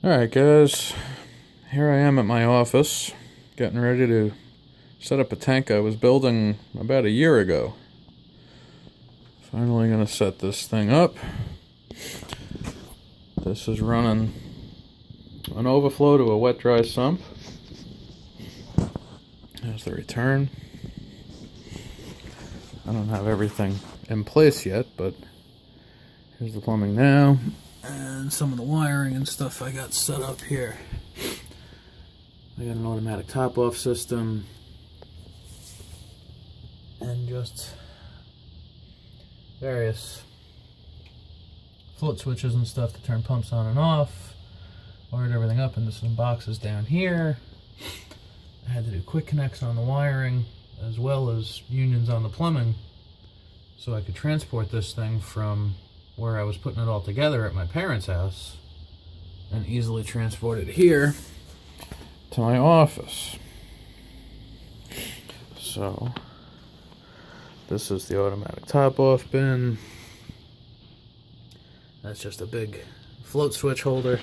Alright guys, here I am at my office, getting ready to set up a tank I was building about a year ago. Finally gonna set this thing up. This is running an overflow to a wet-dry sump. There's the return. I don't have everything in place yet, but here's the plumbing now. And some of the wiring and stuff I got set up here. I got an automatic top-off system. And just various float switches and stuff to turn pumps on and off. Wired everything up into some boxes down here. I had to do quick connects on the wiring as well as unions on the plumbing so I could transport this thing from where I was putting it all together at my parents' house and easily transport it here to my office. So this is the automatic top-off bin. That's just a big float switch holder.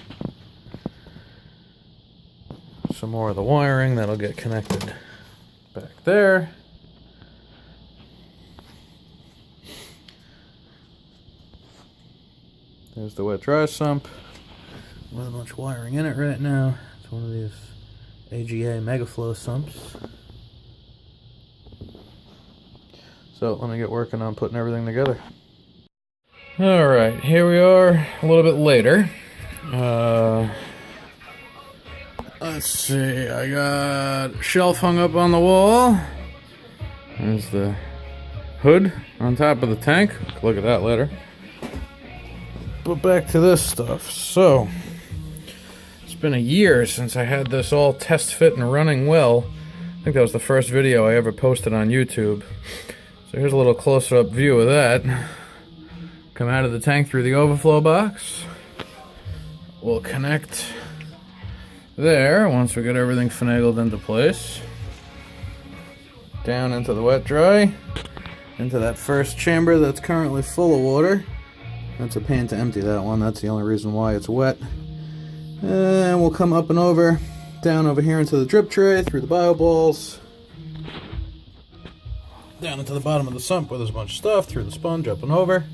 Some more of the wiring that'll get connected back there. There's the wet-dry sump with a bunch of wiring in it right now. It's one of these AGA Megaflow sumps. So let me get working on putting everything together. Alright, here we are a little bit later. Let's see, I got a shelf hung up on the wall. There's the hood on top of the tank. Look at that later. But back to this stuff. So, it's been a year since I had this all test fit and running well. I think that was the first video I ever posted on YouTube. So here's a little closer up view of that. Come out of the tank through the overflow box. We'll connect there once we get everything finagled into place. Down into the wet dry. Into that first chamber that's currently full of water. That's a pain to empty that one. That's the only reason why it's wet. And we'll come up and over, down over here into the drip tray, through the bio balls, down into the bottom of the sump where there's a bunch of stuff, through the sponge, up and over.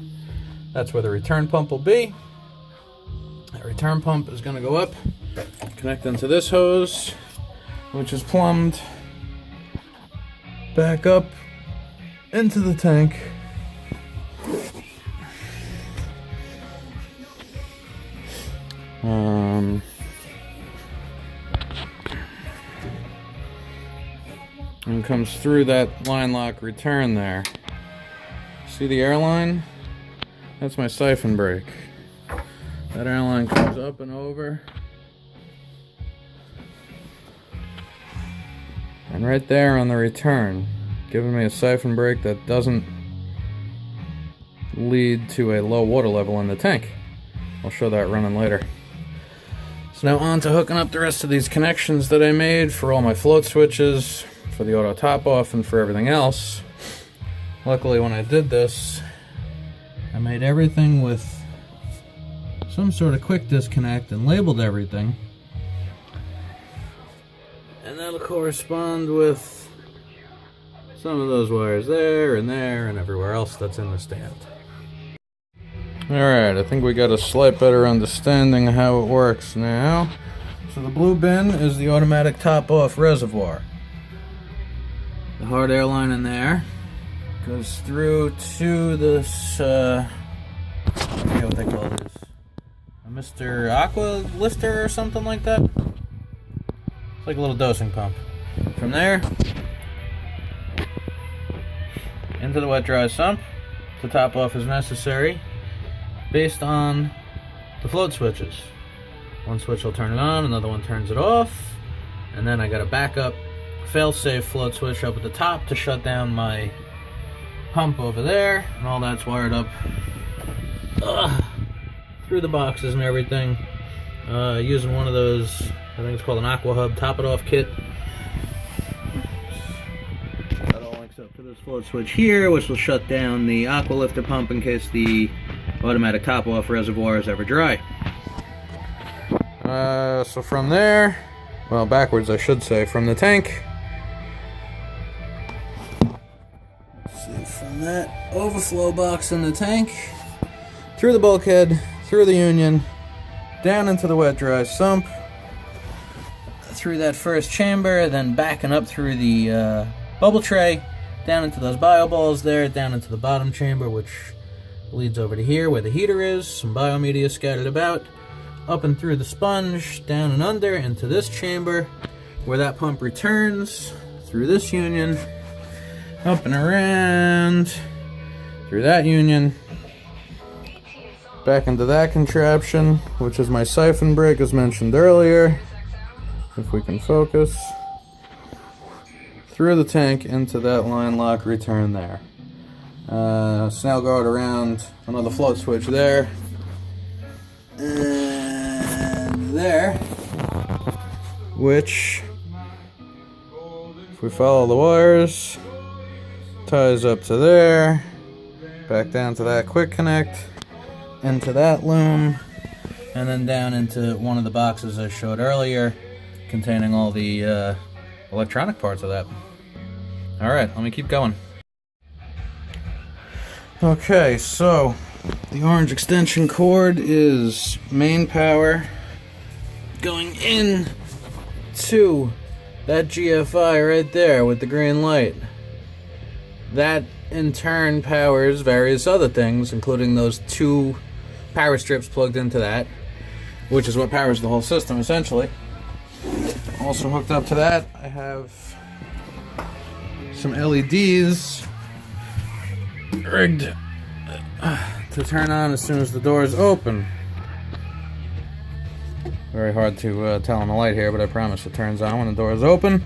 That's where the return pump will be. That return pump is going to go up, connect into this hose, which is plumbed back up into the tank. And comes through that line lock return there. See the airline? That's my siphon brake. That airline comes up and over. And right there on the return, giving me a siphon brake that doesn't lead to a low water level in the tank. I'll show that running later. So now on to hooking up the rest of these connections that I made for all my float switches, for the auto top off, and for everything else. Luckily when I did this, I made everything with some sort of quick disconnect and labeled everything. And that'll correspond with some of those wires there and everywhere else that's in the stand. Alright, I think we got a slight better understanding of how it works now. So the blue bin is the automatic top-off reservoir. The hard air line in there goes through to this, I forget what they call this, a Mr. Aqua Lister or something like that. It's like a little dosing pump. From there, into the wet-dry sump. The top-off is necessary based on the float switches. One switch will turn it on, another one turns it off, and then I got a backup fail-safe float switch up at the top to shut down my pump over there, and all that's wired up through the boxes and everything, using one of those, I think it's called an Aqua Hub top-it-off kit. That all links up to this float switch here, which will shut down the aqua lifter pump in case the automatic top-off reservoir is ever dry. So from there, well, backwards I should say, from the tank. So from that overflow box in the tank, through the bulkhead, through the union, down into the wet dry sump, through that first chamber, then backing up through the bubble tray, down into those bio balls there, down into the bottom chamber, which leads over to here where the heater is, some biomedia scattered about, up and through the sponge, down and under into this chamber, where that pump returns, through this union, up and around, through that union, back into that contraption, which is my siphon break as mentioned earlier, if we can focus, through the tank into that line lock return there. Snail guard around another float switch there, and there, which, if we follow the wires, ties up to there, back down to that quick connect, into that loom, and then down into one of the boxes I showed earlier, containing all the electronic parts of that. Alright, let me keep going. Okay, so the orange extension cord is main power going in to that GFI right there with the green light. That in turn powers various other things, including those two power strips plugged into that, which is what powers the whole system essentially. Also hooked up to that, I have some LEDs rigged to turn on as soon as the doors open. Very hard to tell on the light here, but I promise it turns on when the doors open,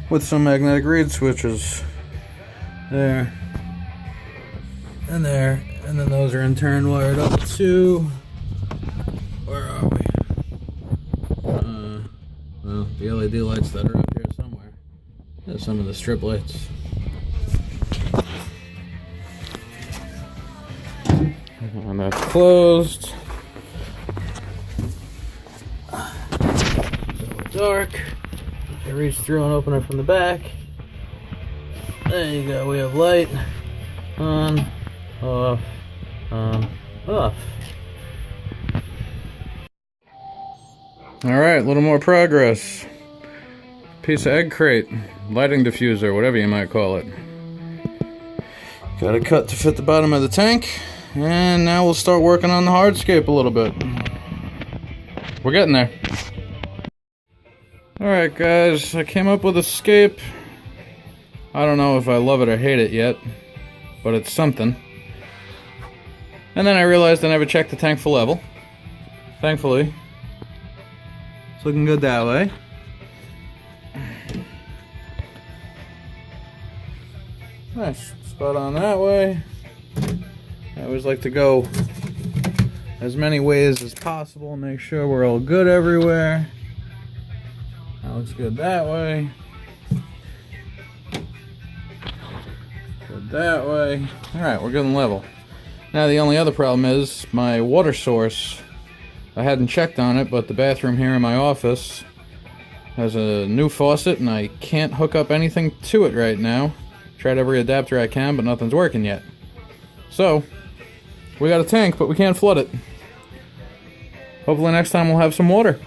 with some magnetic reed switches there and there, and then those are in turn wired up to, where are we? Well, the LED lights that are up here somewhere. There's some of the strip lights. And that's closed. Dark. I reach through and open it from the back. There you go, we have light. On, off, on, off. Alright, a little more progress. Piece of egg crate, lighting diffuser, whatever you might call it. Got it cut to fit the bottom of the tank. And now we'll start working on the hardscape a little bit. We're getting there. Alright guys, I came up with a scape. I don't know if I love it or hate it yet, but it's something. And then I realized I never checked the tank for level. Thankfully. It's looking good that way. Nice. Spot on that way. I always like to go as many ways as possible, make sure we're all good everywhere. That looks good that way. Good that way. Alright, we're good and level. Now the only other problem is my water source. I hadn't checked on it, but the bathroom here in my office has a new faucet and I can't hook up anything to it right now. Tried every adapter I can, but nothing's working yet. So, we got a tank, but we can't flood it. Hopefully next time we'll have some water.